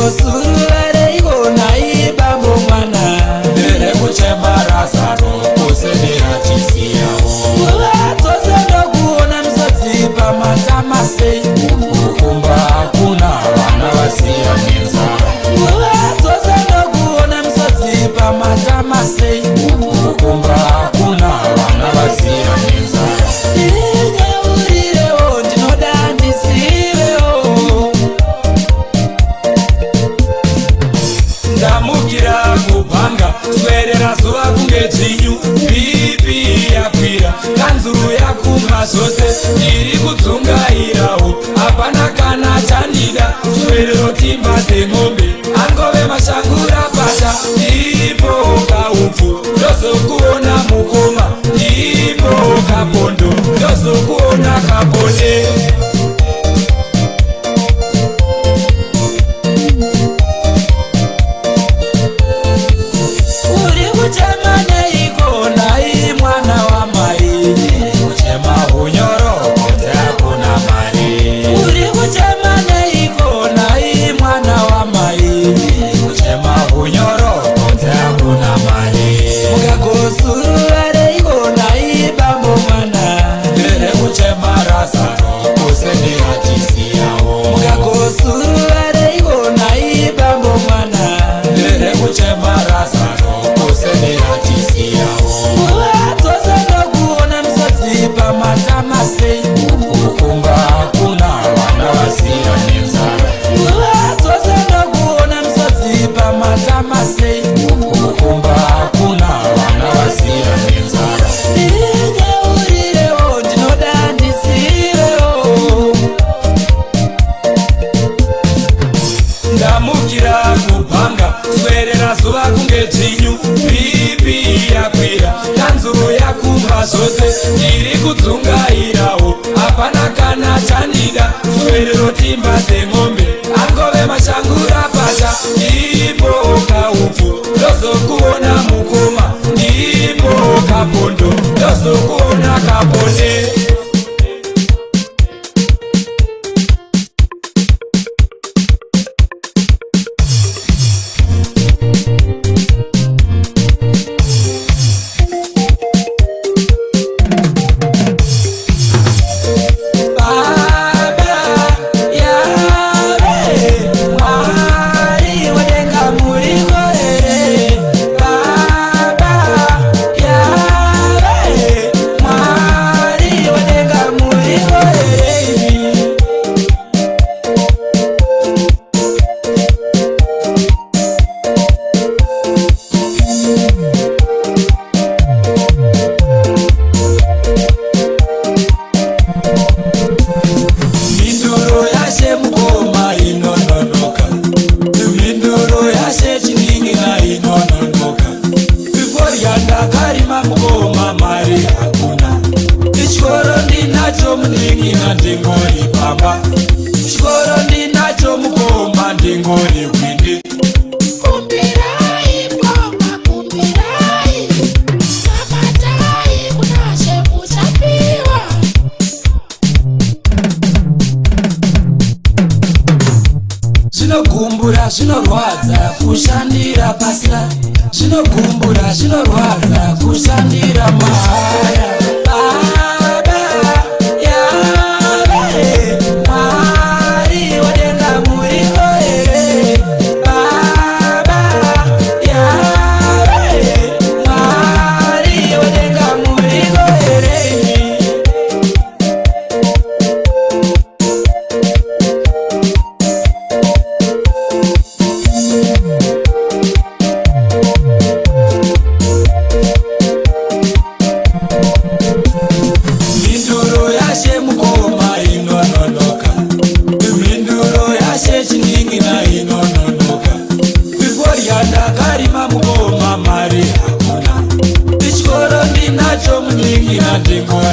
mukagosuruvare ikona ibambo mwana ndere kuchema razaro kusenera chisiyawo nguva dzose ndokuona misodzi pamatamase kukumba hakuna vana vasiya nenzara nguva dzose ndokuona misodzi pamatamase kukumba hakuna vana vasiya nenzara ndinyeurirewo ndinoda ndisivewo ndamukira kubhanga swerera zuva kunge dzinyu bipi yakwira kanzuru yakumha zvose ndiri kudzungairawo hapana kana chandida swerero timba semombe angove mashangura pata ndipo kaupfu ndozokuona mukoma ndipo kapondo ndozokuona kaponde uri kuchema neiko nai mwana wamai kuchema unyoro kunze hakuna mari uri kuchema neiko nai mwana wamai kuchema unyoro kunze hakuna mari mukagosuruvare iko nai bambo mwana ndere kuchema razaro kusendera chisiyawo mukagosuruvare iko nai bambo mwana ndere kuchema razaro kusendera chisiyawo nguva dzose ndokuona misodzi pamatamase kukumba hakuna vana vasiya nenzara nguva dzose ndokuona misodzi pamatamase kukumba hakuna vana vasiya nenzara ndinyeurirewo ndinoda ndisivewo ndamukira kubhanga swerera zuva kunge dzinyu bipi yakwira kanzuru yakumha zvose ndiri kudzungairawo hapana kana chandida swerero timba semombe angove mashangura pata ndipo kaupfu ndozokuona mukoma ndipo kapondo ndozokuona kaponde ndakarima mukoma mari hakuna ichikoro ndinacho muningi ndingori pamba ichikoro ndinacho mukoma ndingori gwindi kumbirai mkoma kumbirai kabatai kunashe kuchapiwa zvinogumbura zvinorwadza kushandira pasina zvinogumbura zvinorwadza kushandira mahara baba yave mwari wadenga muriko here baba yave mwari wadenga muriko here ndakarima mukoma mari hakuna ichikoro ndinacho muningi ndingori